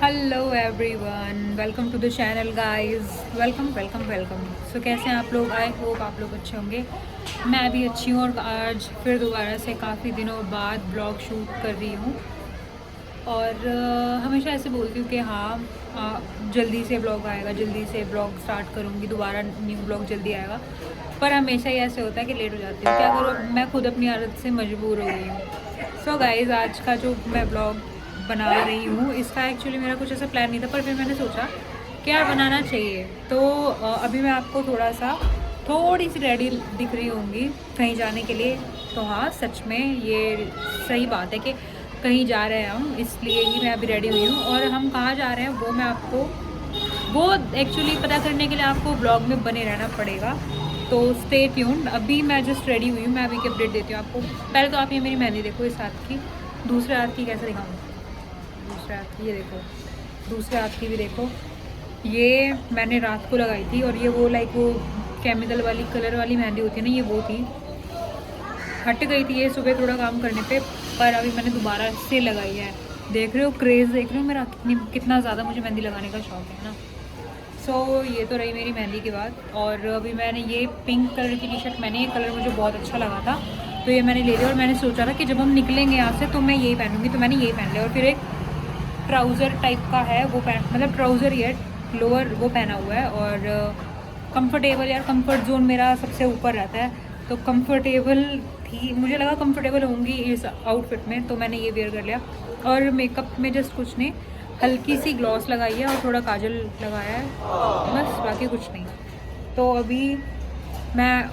Hello everyone, welcome to the channel guys. Welcome welcome welcome. So कैसे हैं आप लोग? आई होप आप लोग अच्छे होंगे। मैं भी अच्छी हूँ और आज फिर दोबारा से काफ़ी दिनों बाद ब्लॉग शूट कर रही हूँ। और हमेशा ऐसे बोलती हूँ कि हाँ, जल्दी से ब्लॉग आएगा, जल्दी से ब्लॉग स्टार्ट करूँगी, दोबारा न्यू ब्लॉग जल्दी आएगा। पर हमेशा ही ऐसे होता है कि लेट हो जाती हूँ। क्या करूँ, मैं खुद अपनी आदत से मजबूर हो गई हूँ। सो गाइस, आज का जो मैं ब्लॉग बना रही हूँ, इसका एक्चुअली मेरा कुछ ऐसा प्लान नहीं था, पर फिर मैंने सोचा क्या बनाना चाहिए। तो अभी मैं आपको थोड़ी सी रेडी दिख रही होंगी कहीं जाने के लिए। तो हाँ, सच में ये सही बात है कि कहीं जा रहे हैं हम, इसलिए ही मैं अभी रेडी हुई हूँ। और हम कहाँ जा रहे हैं वो एक्चुअली पता करने के लिए आपको ब्लॉग में बने रहना पड़ेगा। तो स्टे ट्यून्ड। अभी मैं जस्ट रेडी हुई हूँ, मैं अभी की अपडेट देती हूँ आपको। पहले तो आप ये मेरी मेहंदी देखो, इस हाथ की। दूसरे हाथ की कैसे दिखाऊँ? दूसरे हाथ की ये देखो, दूसरे हाथ की भी देखो। ये मैंने रात को लगाई थी, और ये वो वो केमिकल वाली कलर वाली मेहंदी होती है ना, ये वो थी। हट गई थी ये सुबह थोड़ा काम करने पे, पर अभी मैंने दोबारा से लगाई है। देख रहे हो क्रेज़, देख रहे हो मेरा कितना ज़्यादा मुझे मेहंदी लगाने का शौक है ना। सो ये तो रही मेरी मेहंदी की बात। और अभी मैंने ये पिंक कलर की टी शर्ट, मैंने ये कलर मुझे बहुत अच्छा लगा था, तो ये मैंने ले लिया। और मैंने सोचा था कि जब हम निकलेंगे यहाँ से तो मैं यही पहनूंगी, तो मैंने यही पहन लिया। और फिर एक ट्राउज़र टाइप का है वो पहन, मतलब ट्राउज़र ही है, लोअर वो पहना हुआ है। और कंफर्टेबल, यार कंफर्ट जोन मेरा सबसे ऊपर रहता है, तो कंफर्टेबल थी, मुझे लगा कंफर्टेबल होंगी इस आउटफिट में, तो मैंने ये वेयर कर लिया। और मेकअप में जस्ट कुछ नहीं, हल्की सी ग्लॉस लगाई है और थोड़ा काजल लगाया है, बस, बाकी कुछ नहीं। तो अभी मैं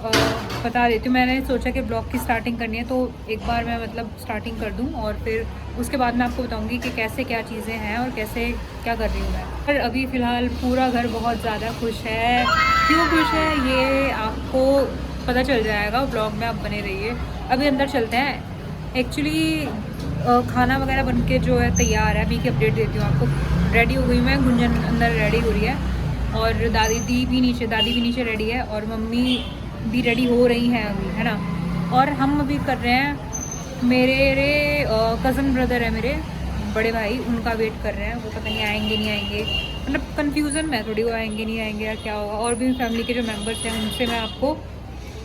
बता देती हूँ, मैंने सोचा कि ब्लॉग की स्टार्टिंग करनी है, तो एक बार मैं मतलब स्टार्टिंग कर दूँ, और फिर उसके बाद मैं आपको बताऊँगी कि कैसे क्या चीज़ें हैं और कैसे क्या कर रही हूँ मैं। पर अभी फ़िलहाल पूरा घर बहुत ज़्यादा खुश है। क्यों खुश है ये आपको पता चल जाएगा, ब्लॉग में आप बने रहिए। अभी अंदर चलते हैं। एक्चुअली खाना वगैरह बन के जो है तैयार है, अभी की अपडेट देती हूँ आपको। रेडी हो गई मैं, गुंजन अंदर रेडी हो रही है, और दादी भी नीचे रेडी है, और मम्मी भी रेडी हो रही हैं अभी, है ना। और हम अभी कर रहे हैं, मेरे कज़न ब्रदर है, मेरे बड़े भाई, उनका वेट कर रहे हैं। वो पता नहीं आएंगे नहीं आएंगे, मतलब कन्फ्यूज़न में थोड़ी, वो आएंगे नहीं आएंगे या क्या होगा। और भी फैमिली के जो मेम्बर्स हैं उनसे मैं आपको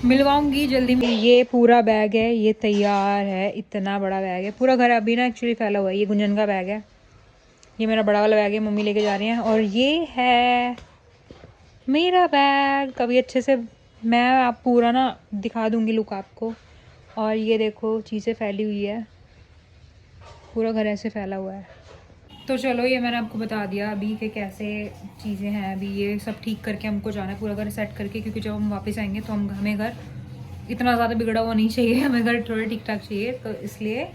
मिलवाऊंगी जल्दी में। ये पूरा बैग है, ये तैयार है, इतना बड़ा बैग है। पूरा घर अभी ना एक्चुअली फैला हुआ है। ये गुंजन का बैग है, ये मेरा बड़ा वाला बैग है, मम्मी लेके जा रही हैं। और ये है मेरा बैग। कभी अच्छे से मैं आप पूरा ना दिखा दूंगी लुक आपको। और ये देखो चीज़ें फैली हुई है, पूरा घर ऐसे फैला हुआ है। तो चलो, ये मैंने आपको बता दिया अभी कि कैसे चीज़ें हैं। अभी ये सब ठीक करके हमको जाना है, पूरा घर सेट करके, क्योंकि जब हम वापस आएंगे तो हमें घर इतना ज़्यादा बिगड़ा हुआ नहीं चाहिए, हमें घर थोड़ा ठीक ठाक चाहिए। तो इसलिए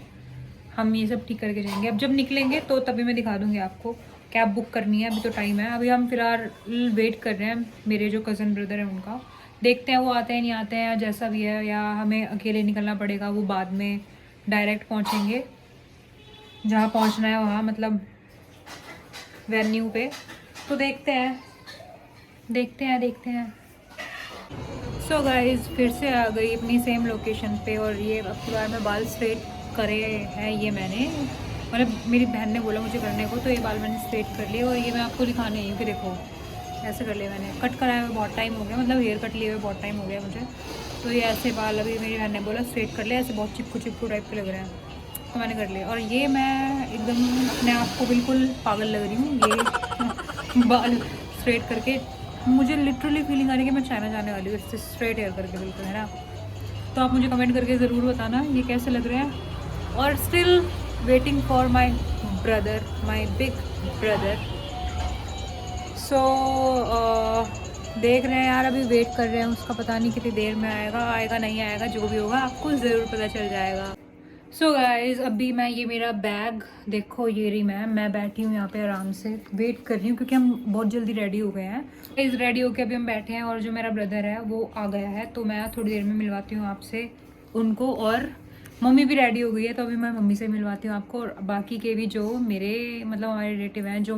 हम ये सब ठीक करके जाएंगे। अब जब निकलेंगे तो तभी मैं दिखा दूँगी आपको। कैब बुक करनी है, अभी तो टाइम है। अभी हम फ़िलहाल वेट कर रहे हैं मेरे जो कज़न ब्रदर हैं उनका। देखते हैं वो आते हैं नहीं आते हैं, या जैसा भी है, या हमें अकेले निकलना पड़ेगा, वो बाद में डायरेक्ट पहुँचेंगे जहाँ पहुँचना है वहाँ, मतलब वेन्यू पे। तो देखते हैं देखते हैं। सो गाइस, फिर से आ गई अपनी सेम लोकेशन पे। और ये अब की बार मैं बाल स्ट्रेट करे हैं, ये मैंने, मतलब मेरी बहन ने बोला मुझे करने को, तो ये बाल मैंने स्ट्रेट कर लिए। और ये मैं आपको दिखाने आई हूँ कि देखो ऐसे कर लिया मैंने। कट कराए हुए बहुत टाइम हो गया, मतलब हेयर कट लिए हुए बहुत टाइम हो गया मुझे। तो ये ऐसे बाल अभी मेरी बहन ने बोला स्ट्रेट कर ले, ऐसे बहुत चिपकू टाइप के लग रहे हैं, तो मैंने कर लिया। और ये मैं एकदम अपने आप को बिल्कुल पागल लग रही हूँ, ये बाल स्ट्रेट करके। मुझे लिटरली फीलिंग आ रही है कि मैं चाइना जाने वाली हूँ इससे स्ट्रेट हेयर करके, बिल्कुल, है ना। तो आप मुझे कमेंट करके ज़रूर बताना ये कैसे लग रहे हैं। और still waiting for my brother, my big brother. So देख रहे हैं यार, अभी वेट कर रहे हैं उसका, पता नहीं कितनी देर में आएगा नहीं आएगा, जो भी होगा आपको ज़रूर पता चल जाएगा। सो गाइज, अभी मैं ये मेरा बैग देखो, ये रही मैं बैठी हूँ यहाँ पे आराम से वेट कर रही हूँ, क्योंकि हम बहुत जल्दी रेडी हो गए हैं। इस रेडी होके अभी हम बैठे हैं, और जो मेरा ब्रदर है वो आ गया है, तो मैं थोड़ी देर में मिलवाती हूँ आपसे उनको। और मम्मी भी रेडी हो गई है, तो अभी मैं मम्मी से मिलवाती हूँ आपको। और बाकी के भी जो मेरे मतलब हमारे रिलेटिव हैं, जो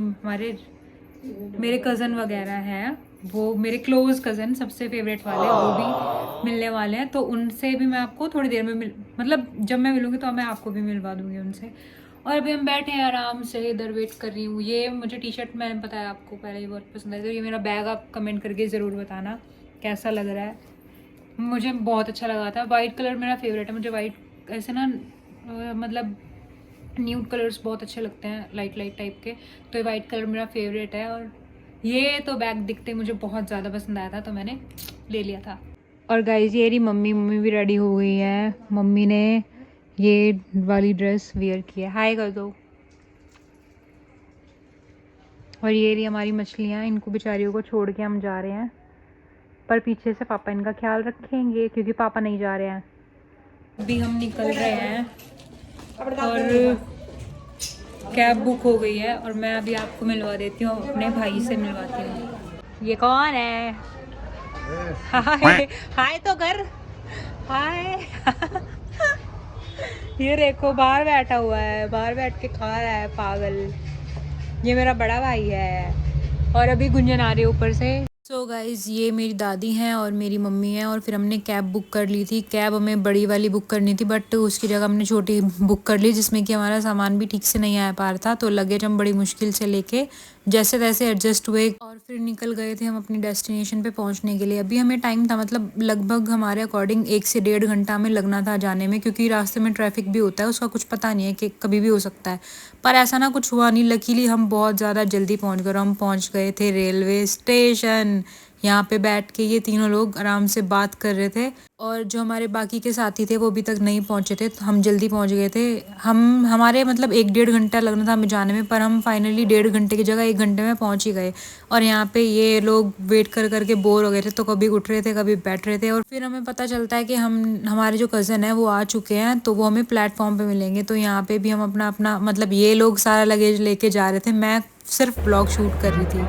मेरे कज़न वगैरह हैं, वो मेरे क्लोज़ कज़न सबसे फेवरेट वाले, वो भी मिलने वाले हैं। तो उनसे भी मैं आपको थोड़ी देर में मतलब जब मैं मिलूँगी तो मैं आपको भी मिलवा दूँगी उनसे। और अभी हम बैठे हैं आराम से, इधर वेट कर रही हूँ। ये मुझे टी शर्ट मैंने बताया आपको पहले ही बहुत पसंद आई, तो ये मेरा बैग आप कमेंट करके ज़रूर बताना कैसा लग रहा है। मुझे बहुत अच्छा लगा था। वाइट कलर मेरा फेवरेट है, मुझे वाइट ऐसे ना मतलब न्यूड कलर्स बहुत अच्छे लगते हैं, लाइट लाइट टाइप के, तो ये वाइट कलर मेरा फेवरेट है। और ये तो बैग दिखते मुझे बहुत ज़्यादा पसंद आया था, तो मैंने ले लिया था। और गाइज ये रही मम्मी भी रेडी हो गई है। मम्मी ने ये वाली ड्रेस वेयर की है, हाय कर दो। और ये रही हमारी मछलियाँ, इनको बेचारियों को छोड़ के हम जा रहे हैं, पर पीछे से पापा इनका ख्याल रखेंगे क्योंकि पापा नहीं जा रहे हैं। अभी हम निकल रहे हैं और कैब बुक हो गई है, और मैं अभी आपको मिलवा देती हूँ, अपने भाई से मिलवाती हूँ। ये कौन है? हाय हाय तो कर, हाय। ये देखो बाहर बैठा हुआ है, बाहर बैठ के खा रहा है पागल। ये मेरा बड़ा भाई है। और अभी गुंजन आ रही है ऊपर से। सो गाइज़ ये मेरी दादी हैं और मेरी मम्मी है, और फिर हमने कैब बुक कर ली थी। कैब हमें बड़ी वाली बुक करनी थी, बट उसकी जगह हमने छोटी बुक कर ली, जिसमें कि हमारा सामान भी ठीक से नहीं आ पा रहा था, तो लगेज हम बड़ी मुश्किल से लेके जैसे तैसे एडजस्ट हुए और फिर निकल गए थे हम अपनी डेस्टिनेशन पे पहुंचने के लिए। अभी हमें टाइम था, मतलब लगभग हमारे अकॉर्डिंग 1 से 1.5 घंटा हमें लगना था जाने में, क्योंकि रास्ते में ट्रैफिक भी होता है, उसका कुछ पता नहीं है कि कभी भी हो सकता है। पर ऐसा ना कुछ हुआ नहीं, लकीली हम बहुत ज़्यादा जल्दी पहुँच गए। हम पहुँच गए थे रेलवे स्टेशन। यहाँ पे बैठ के ये तीनों लोग आराम से बात कर रहे थे, और जो हमारे बाकी के साथी थे वो अभी तक नहीं पहुँचे थे, तो हम जल्दी पहुँच गए थे। हमारे मतलब 1-1.5 घंटा लगना था हमें जाने में, पर हम फाइनली 1.5 घंटे की जगह 1 घंटे में पहुँच ही गए। और यहाँ पे ये लोग वेट कर करके बोर हो गए थे, तो कभी उठ रहे थे कभी बैठ रहे थे। और फिर हमें पता चलता है कि हमारे जो कज़न है वो आ चुके हैं, तो वो हमें प्लेटफॉर्म पर मिलेंगे। तो यहाँ पर भी हम अपना अपना मतलब ये लोग सारा लगेज लेके जा रहे थे, मैं सिर्फ ब्लॉग शूट कर रही थी।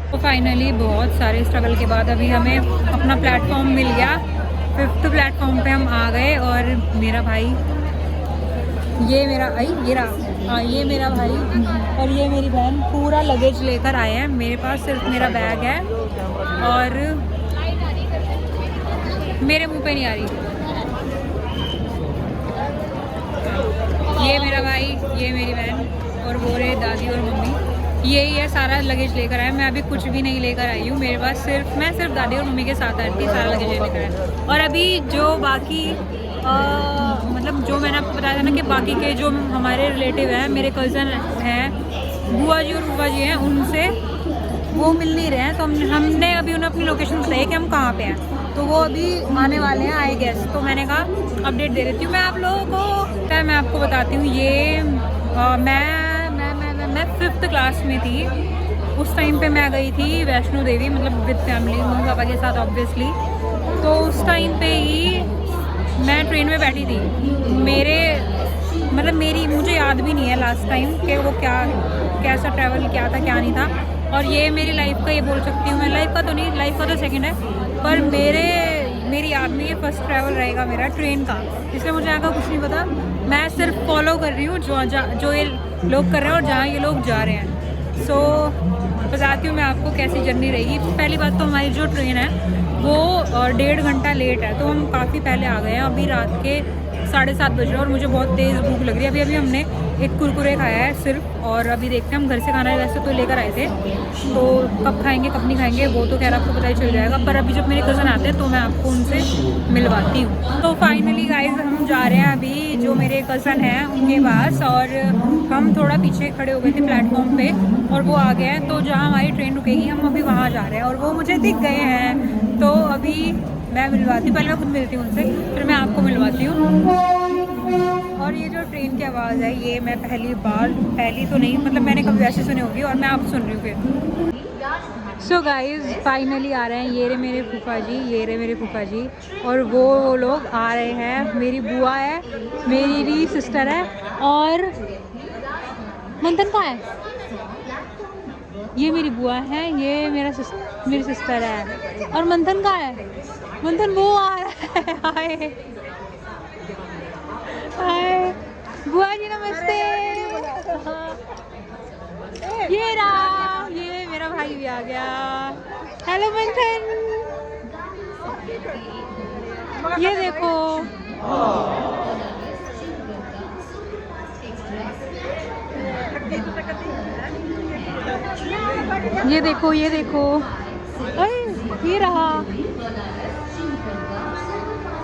तो फाइनली बहुत सारे स्ट्रगल के बाद अभी हमें अपना प्लेटफॉर्म मिल गया। 5th प्लेटफॉर्म पे हम आ गए, और मेरा भाई, ये मेरा ये मेरा भाई और ये मेरी बहन पूरा लगेज लेकर आए हैं। मेरे पास सिर्फ मेरा बैग है, और मेरे मुंह पे नहीं आ रही। ये मेरा भाई, ये मेरी बहन, और वो रहे दादी और मम्मी। यही है, सारा लगेज लेकर आए। मैं अभी कुछ भी नहीं लेकर आई हूँ, मेरे पास मैं सिर्फ दादी और मम्मी के साथ आई थी, सारा लगेज लेकर आए। और अभी जो बाकी मतलब जो मैंने आपको बताया था ना कि बाकी के जो हमारे रिलेटिव हैं, मेरे कज़न हैं, बुआ जी और बुआ जी हैं, उनसे वो मिल नहीं रहे हैं। तो हमने अभी उन्हें अपनी लोकेशन बताई कि हम कहाँ पे हैं, तो वो अभी आने वाले हैं आई गेस। तो मैंने कहा अपडेट दे देती हूँ मैं आप लोगों को। मैं आपको बताती हूँ, ये मैं 5th क्लास में थी। उस टाइम पे मैं गई थी वैष्णो देवी, मतलब विद फैमिली, मम्मी पापा के साथ ऑब्वियसली। तो उस टाइम पे ही मैं ट्रेन में बैठी थी। मुझे याद भी नहीं है लास्ट टाइम कि वो कैसा ट्रैवल क्या था क्या नहीं था। और ये मेरी लाइफ का, ये बोल सकती हूँ मैं, लाइफ का तो नहीं, लाइफ का तो सेकंड है, पर मेरी याद में ये फर्स्ट ट्रैवल रहेगा मेरा ट्रेन का। इसलिए मुझे आगे कुछ नहीं पता, मैं सिर्फ फॉलो कर रही हूँ जो ये लोग कर रहे हैं और जहाँ ये लोग जा रहे हैं। सो बताती हूँ मैं आपको कैसी जर्नी रहेगी। पहली बात तो हमारी जो ट्रेन है वो 1.5 घंटा लेट है, तो हम काफ़ी पहले आ गए हैं। अभी रात के 7:30 बज रहे, और मुझे बहुत तेज़ भूख लग रही है। अभी हमने एक कुरकुरे खाया है सिर्फ, और अभी देखते हैं हम घर से खाना वैसे तो लेकर आए थे, तो कब खाएंगे कब नहीं खाएंगे वो तो खैर आपको पता ही चल जाएगा। पर अभी जब मेरे कज़न आते हैं तो मैं आपको उनसे मिलवाती हूँ। तो फाइनली गाइज हम जा रहे हैं अभी जो मेरे कज़न हैं उनके पास, और हम थोड़ा पीछे खड़े हो गए थे प्लेटफॉर्म पे, और वो आ गए हैं। तो जहाँ हमारी ट्रेन रुकेगी हम अभी वहाँ जा रहे हैं, और वो मुझे दिख गए हैं। तो अभी मैं मिलवाती हूँ, पहले मैं खुद मिलती हूँ उनसे, फिर मैं आपको मिलवाती हूँ। और ये जो ट्रेन की आवाज़ है, ये मैं पहली तो नहीं, मतलब मैंने कभी वैसे सुनी होगी, और मैं आप सुन रही हूँ फिर। सो गाइज फाइनली आ रहे हैं, ये रहे मेरे फूफा जी, ये रहे मेरे फूफा जी, और वो लोग आ रहे हैं। मेरी बुआ है, मेरी सिस्टर है, और मंथन कहाँ है? ये मेरी बुआ है, ये मेरी सिस्टर है, और मंथन कहाँ है? मंथन वो आ रहा है। हाय हाय बुआ जी नमस्ते। ये मेरा भाई भी आ गया। हेलो मंथन, ये देखो। ये देखो, ये देखो, अरे ये रहा।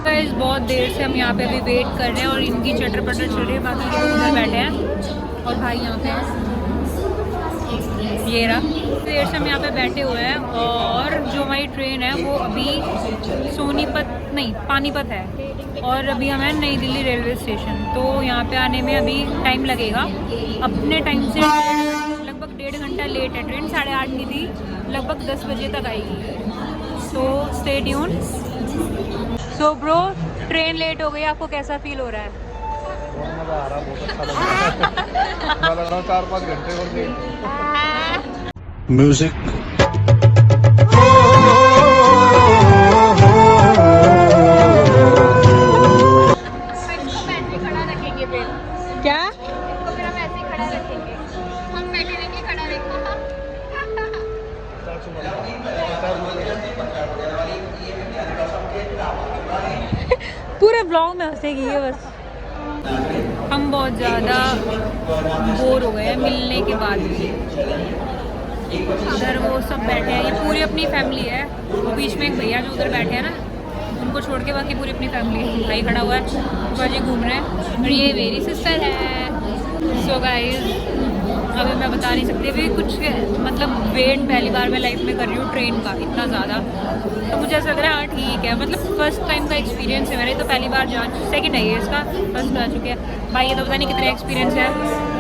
गाइस बहुत देर से हम यहाँ पे अभी वेट कर रहे हैं और इनकी चटर पटर चल रही है, बाकी के लोग उधर बैठे हैं और भाई यहाँ पे हैं। ये रहा, देर से हम यहाँ पे बैठे हुए हैं और जो हमारी ट्रेन है वो अभी सोनीपत नहीं पानीपत है और अभी हम हैं नई दिल्ली रेलवे स्टेशन। तो यहाँ पे आने में अभी टाइम लगेगा, अपने टाइम से लगभग 1.5 घंटा लेट है। ट्रेन 8:30 की थी, लगभग 10 बजे तक आएगी। So stay tune. So bro, train late हो गई, आपको कैसा फील हो रहा है? बहुत मजा आ रहा है, बहुत अच्छा लग रहा है। मैं लग रहा हूँ 4-5 घंटे और लेट। म्यूजिक क्या? तो फिर हम ऐसे ही खड़ा रखेंगे, हम बैठे रहेंगे, खड़ा रहेंगे। पूरे ब्लॉग में हंसेगी ये बस। हम बहुत ज़्यादा बोर हो गए हैं मिलने के बाद भी। उधर वो सब बैठे हैं, ये पूरी अपनी फैमिली है। वो बीच में एक भैया जो उधर बैठे हैं ना, उनको छोड़ के बाकी पूरी अपनी फैमिली है। भाई खड़ा हुआ है, बाजी घूम रहे हैं और ये मेरी सिस्टर है। सो गाइस अभी मैं बता नहीं सकती, अभी कुछ मतलब वेट पहली बार मैं लाइफ में कर रही हूँ ट्रेन का इतना ज़्यादा। तो मुझे ऐसा लग रहा है हाँ ठीक है, मतलब फर्स्ट टाइम का एक्सपीरियंस है मेरा। तो पहली बार जा, सेकंड है ये इसका, फर्स्ट आ चुके हैं। भाई ये तो पता नहीं कितना एक्सपीरियंस है।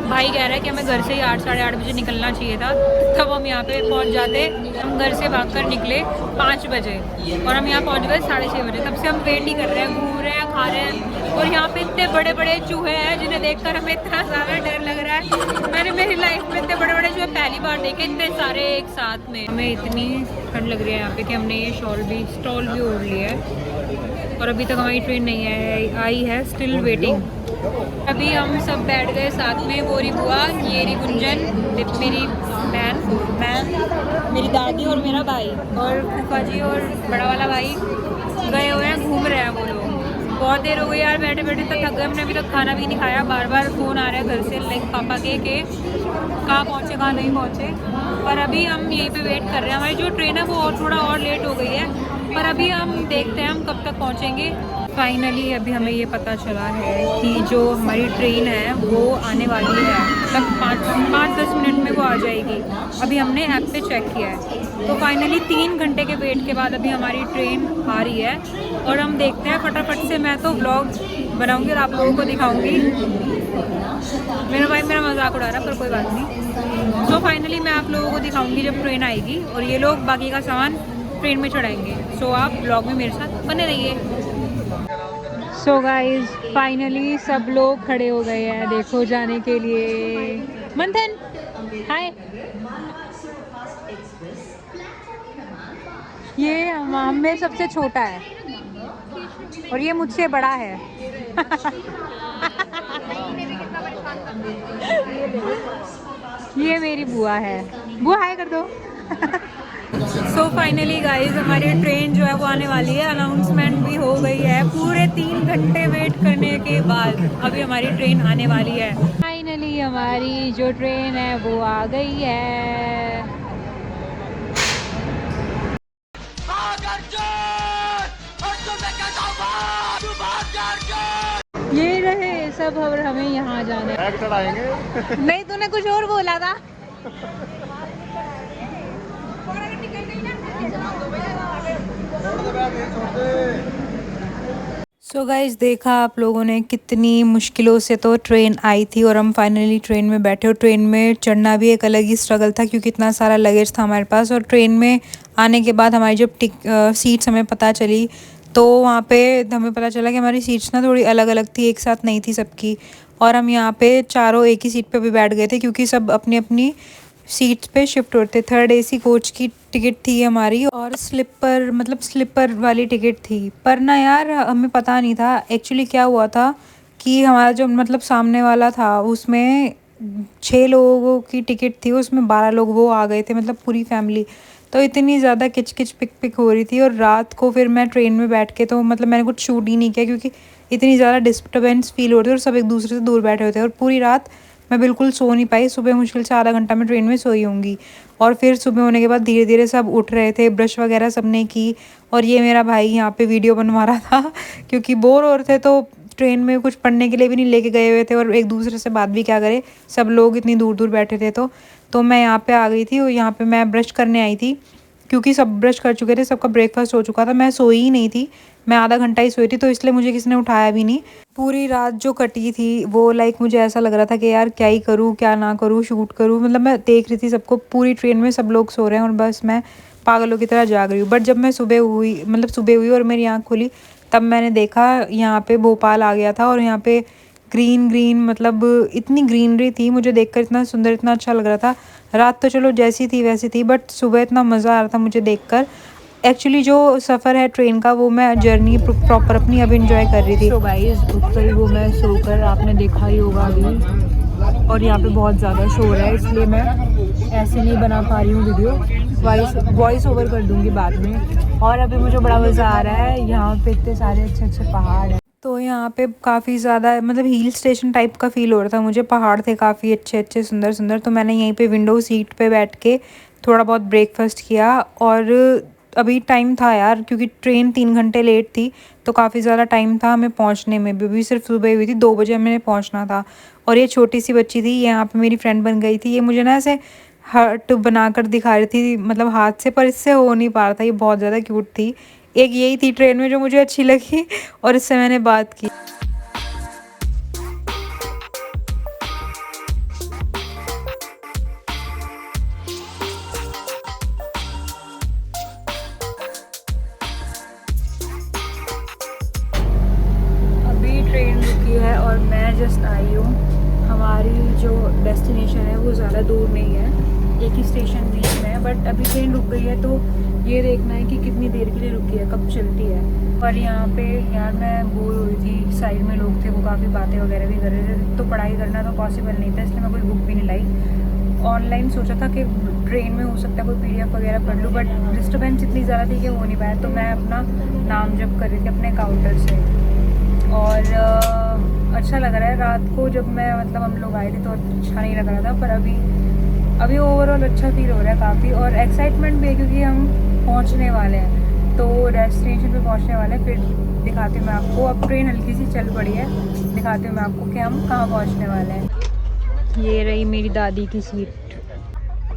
भाई कह रहा है कि हमें घर से ही 8-8:30 बजे निकलना चाहिए था, तब हम यहाँ पे पहुँच जाते। हम घर से भागकर निकले 5 बजे और हम यहाँ पहुँच गए 6:30 बजे। तब से हम वेट ही कर रहे हैं, घूम रहे हैं, खा रहे हैं। और यहाँ पे इतने बड़े बड़े चूहे हैं जिन्हें देखकर हमें इतना ज़्यादा डर लग रहा है। मैंने मेरी लाइफ में इतने बड़े बड़े चूहे पहली बार देखे, इतने सारे एक साथ में। हमें इतनी ठंड लग रही है यहाँ पे कि हमने ये स्टॉल भी ओढ़ लिया है और अभी तक हमारी ट्रेन नहीं आई है, स्टिल वेटिंग। अभी हम सब बैठ गए साथ में, बोरी बुआ, ये रही गुंजन, मेरी बहन, मेरी दादी और मेरा भाई और फूफा जी और बड़ा वाला भाई गए हुए हैं, घूम रहे हैं वो लोग। बहुत देर हो गई यार, बैठे बैठे तक थक गए। हमने अभी तक खाना भी नहीं खाया, बार बार फ़ोन आ रहा है घर से, लाइक पापा के कहाँ पहुँचे कहाँ नहीं पहुँचे। पर अभी हम यहीं पे वेट कर रहे हैं। हमारी जो ट्रेन है वो और थोड़ा और लेट हो गई है, पर अभी हम देखते हैं हम कब तक पहुँचेंगे। फाइनली अभी हमें ये पता चला है कि जो हमारी ट्रेन है वो आने वाली है, मतलब 5-10 मिनट में वो आ जाएगी। अभी हमने ऐप पे चेक किया है, तो फाइनली 3 घंटे के वेट के बाद अभी हमारी ट्रेन आ रही है और हम देखते हैं फटाफट से। मैं तो व्लॉग बनाऊंगी और आप लोगों को दिखाऊंगी। मेरा भाई मेरा मजाक उड़ा रहा है, पर कोई बात नहीं। सो फाइनली मैं आप लोगों को दिखाऊंगी जब ट्रेन आएगी और ये लोग बाकी का सामान ट्रेन में चढ़ाएंगे। सो आप ब्लॉग में मेरे साथ बने रहिए। सो गाइज फाइनली सब लोग खड़े हो गए हैं, देखो जाने के लिए। मंथन हाय। ये हम में सबसे छोटा है और ये मुझसे बड़ा है। ये मेरी बुआ है। बुआ हाय कर दो। सो फाइनली गाइज हमारी ट्रेन जो है वो आने वाली है। अनाउंसमेंट भी हो गई है, पूरे 3 घंटे वेट करने के बाद अभी हमारी ट्रेन आने वाली है। फाइनली हमारी जो ट्रेन है वो आ गई है। ये रहे सब और हमें यहाँ जाना है। बैग चढ़ाएंगे। नहीं, तूने कुछ और बोला था। सो गाइज देखा आप लोगों ने कितनी मुश्किलों से तो ट्रेन आई थी और हम फाइनली ट्रेन में बैठे। और ट्रेन में चढ़ना भी एक अलग ही स्ट्रगल था क्योंकि इतना सारा लगेज था हमारे पास। और ट्रेन में आने के बाद हमारी जब सीट्स हमें पता चली तो वहाँ पे हमें पता चला कि हमारी सीट्स ना थोड़ी अलग अलग थी, एक साथ नहीं थी सबकी। और हम यहाँ पे चारों एक ही सीट पे भी बैठ गए थे क्योंकि सब अपनी अपनी सीट्स पे शिफ्ट होते। 3rd AC कोच की टिकट थी हमारी और स्लीपर वाली टिकट थी। पर ना यार हमें पता नहीं था एक्चुअली क्या हुआ था कि हमारा जो मतलब सामने वाला था उसमें 6 लोगों की टिकट थी, उसमें 12 लोग वो आ गए थे, मतलब पूरी फैमिली। तो इतनी ज़्यादा किच किच पिक पिक हो रही थी। और रात को फिर मैं ट्रेन में बैठ के तो मतलब मैंने कुछ शूट ही नहीं किया, क्योंकि इतनी ज़्यादा डिस्टर्बेंस फील हो रही थी और सब एक दूसरे से दूर बैठे होते। और पूरी रात मैं बिल्कुल सो नहीं पाई। सुबह मुश्किल से आधा घंटा मैं ट्रेन में सोई होंगी। और फिर सुबह होने के बाद धीरे धीरे सब उठ रहे थे, ब्रश वगैरह सब ने की। और ये मेरा भाई यहाँ पे वीडियो बनवा रहा था क्योंकि बोर हो रहे थे, तो ट्रेन में कुछ पढ़ने के लिए भी नहीं लेके गए हुए थे और एक दूसरे से बात भी क्या करे, सब लोग इतनी दूर दूर बैठे थे। तो मैं यहाँ पे आ गई थी और यहाँ पे मैं ब्रश करने आई थी, क्योंकि सब ब्रश कर चुके थे, सबका ब्रेकफास्ट हो चुका था। मैं सोई ही नहीं थी, मैं आधा घंटा ही सोई थी, तो इसलिए मुझे किसी ने उठाया भी नहीं। पूरी रात जो कटी थी वो मुझे ऐसा लग रहा था कि यार क्या ही करूँ क्या ना करूँ, शूट करूँ। मतलब मैं देख रही थी सबको, पूरी ट्रेन में सब लोग सो रहे हैं और बस मैं पागलों की तरह जाग रही हूँ। बट जब मैं सुबह हुई और मेरी आँख खुली, तब मैंने देखा यहाँ पे भोपाल आ गया था। और यहाँ पे ग्रीन ग्रीन, मतलब इतनी ग्रीनरी थी, मुझे देखकर इतना सुंदर, इतना अच्छा लग रहा था। रात तो चलो जैसी थी वैसी थी, बट सुबह इतना मज़ा आ रहा था मुझे देखकर। एक्चुअली जो सफ़र है ट्रेन का, वो मैं जर्नी प्रॉपर अपनी अब इंजॉय कर रही थी। तो गाइस उठ गई वो मैं सोकर, आपने देखा ही होगा अभी। और यहाँ पे बहुत ज़्यादा शोर है, इसलिए मैं ऐसे नहीं बना पा रही हूँ वीडियो, वॉइस ओवर कर दूँगी बाद में। और अभी मुझे बड़ा मज़ा आ रहा है, यहाँ पे इतने सारे अच्छे अच्छे पहाड़ हैं। तो यहाँ पे काफ़ी ज़्यादा मतलब हिल स्टेशन टाइप का फ़ील हो रहा था मुझे। पहाड़ थे काफ़ी अच्छे अच्छे, सुंदर सुंदर। तो मैंने यहीं पे विंडो सीट पे बैठ के थोड़ा बहुत ब्रेकफास्ट किया। और अभी टाइम था यार, क्योंकि ट्रेन 3 घंटे लेट थी, तो काफ़ी ज़्यादा टाइम था हमें पहुँचने में भी सिर्फ सुबह हुई थी, 2 बजे मैंने पहुँचना था। और ये छोटी सी बच्ची थी, यहाँ पे मेरी फ्रेंड बन गई थी। ये मुझे ना ऐसे हार्ट बनाकर दिखा रही थी, मतलब हाथ से, पर इससे हो नहीं पा रहा था। ये बहुत ज़्यादा क्यूट थी। एक यही थी ट्रेन में जो मुझे अच्छी लगी और इससे मैंने बात की। अभी ट्रेन रुकी है और मैं जस्ट आई हूँ। हमारी जो डेस्टिनेशन है वो ज़्यादा दूर नहीं है, एक ही स्टेशन बीच में है। बट अभी ट्रेन रुक गई है, तो ये देखना है कि कितनी देर के लिए रुकी है, कब चलती है। पर यहाँ पे यार मैं बोर हो रही थी, साइड में लोग थे, वो काफ़ी बातें वगैरह भी कर रहे थे। तो पढ़ाई करना तो पॉसिबल नहीं था, इसलिए मैं कोई बुक भी नहीं लाई। ऑनलाइन सोचा था कि ट्रेन में हो सकता है कोई PDF वगैरह पढ़ लूँ, बट डिस्टर्बेंस इतनी ज़्यादा थी कि हो नहीं पाया। तो मैं अपना नाम जप कर रही थी अपने काउंटर से। और अच्छा लग रहा है। रात को जब मैं मतलब हम लोग आए थे तो अच्छा नहीं लग रहा था, पर अभी ओवरऑल अच्छा फील हो रहा है काफ़ी। और एक्साइटमेंट भी है, क्योंकि हम पहुंचने वाले हैं, तो डेस्टिनेशन पे पहुंचने वाले हैं। फिर दिखाती हूँ मैं आपको। अब ट्रेन हल्की सी चल पड़ी है, दिखाती हूँ मैं आपको कि हम कहाँ पहुंचने वाले हैं। ये रही मेरी दादी की सीट,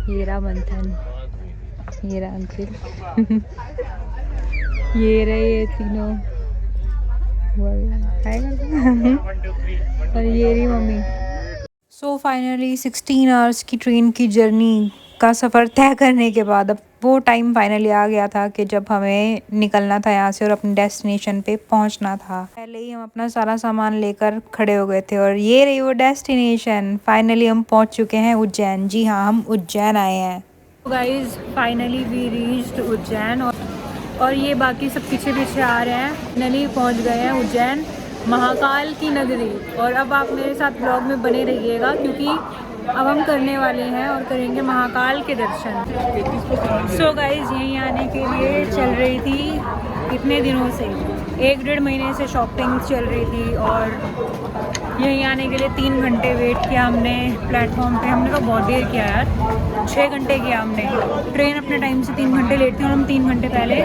ये रहा मंथन, ये रहा अंकिल ये रहे ये तीनों और ये रही मम्मी। सो फाइनली 16 आवर्स की ट्रेन की जर्नी का सफ़र तय करने के बाद अब वो टाइम फाइनली आ गया था कि जब हमें निकलना था यहाँ से और अपने डेस्टिनेशन पे पहुँचना था। पहले ही हम अपना सारा सामान लेकर खड़े हो गए थे और ये रही वो डेस्टिनेशन। फाइनली हम पहुँच चुके हैं उज्जैन। जी हाँ, हम उज्जैन आए हैं। Guys finally we reached Ujjain. और ये बाकी सब पीछे पीछे आ रहे हैं। फाइनली पहुँच गए हैं उज्जैन, महाकाल की नगरी। और अब आप मेरे साथ ब्लॉग में बने रहिएगा, क्योंकि अब हम करने वाले हैं और करेंगे महाकाल के दर्शन। सो गाइज यहीं आने के लिए चल रही थी इतने दिनों से, 1-1.5 महीने से शॉपिंग चल रही थी। और यहीं आने के लिए 3 घंटे वेट किया हमने प्लेटफॉर्म पे। हमने तो बहुत देर किया यार, 6 घंटे किया हमने। ट्रेन अपने टाइम से 3 घंटे लेट थी और हम 3 घंटे पहले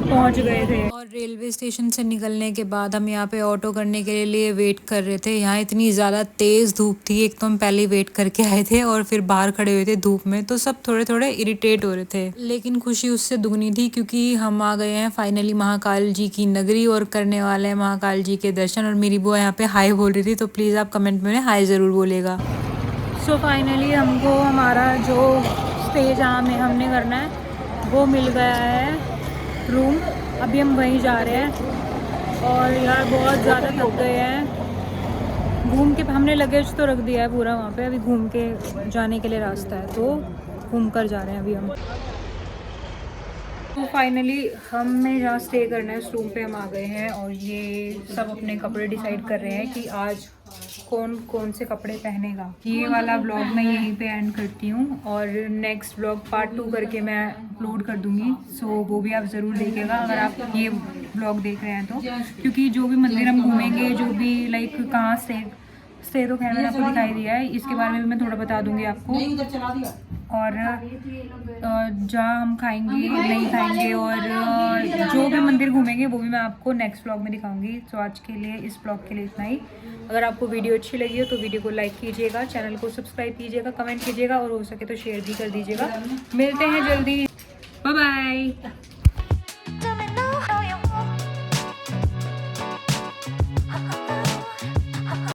पहुंच गए थे। और रेलवे स्टेशन से निकलने के बाद हम यहाँ पे ऑटो करने के लिए वेट कर रहे थे। यहाँ इतनी ज़्यादा तेज़ धूप थी, एक तो हम पहले वेट करके आए थे और फिर बाहर खड़े हुए थे धूप में, तो सब थोड़े थोड़े इरिटेट हो रहे थे। लेकिन खुशी उससे दुगनी थी, क्योंकि हम आ गए हैं फाइनली महाकाल जी की नगरी और करने वाले हैं महाकाल जी के दर्शन। और मेरी बुआ यहाँ पे हाई बोल रही थी, तो प्लीज़ आप कमेंट में हाई ज़रूर बोलेगा। सो फाइनली हमको हमारा जो स्टे जहाँ में हमने करना है वो मिल गया है रूम। अभी हम वहीं जा रहे हैं और यार बहुत ज़्यादा थक गए हैं घूम के। हमने लगेज तो रख दिया है पूरा वहाँ पे, अभी घूम के जाने के लिए रास्ता है, तो घूम कर जा रहे हैं अभी हम। तो फाइनली हमें जहाँ स्टे करना है उस रूम पे हम आ गए हैं। और ये सब अपने कपड़े डिसाइड कर रहे हैं कि आज कौन कौन से कपड़े पहनेगा। ये वाला व्लॉग मैं यहीं पे एंड करती हूँ और नेक्स्ट व्लॉग पार्ट 2 करके मैं अपलोड कर दूँगी। सो वो भी आप ज़रूर देखिएगा अगर आप ये व्लॉग देख रहे हैं तो, क्योंकि जो भी मंदिर हम घूमेंगे, जो भी लाइक कहाँ से तो खैर मैंने आपको दिखाई दिया है, इसके बारे में भी मैं थोड़ा बता दूँगी आपको। और जहाँ हम खाएंगे नहीं खाएंगे और जो भी मंदिर घूमेंगे वो भी मैं आपको नेक्स्ट व्लॉग में दिखाऊंगी। तो आज के लिए इस व्लॉग के लिए इतना ही। अगर आपको वीडियो अच्छी लगी हो तो वीडियो को लाइक कीजिएगा, चैनल को सब्सक्राइब कीजिएगा, कमेंट कीजिएगा और हो सके तो शेयर भी कर दीजिएगा। मिलते हैं जल्दी, बाय बाय।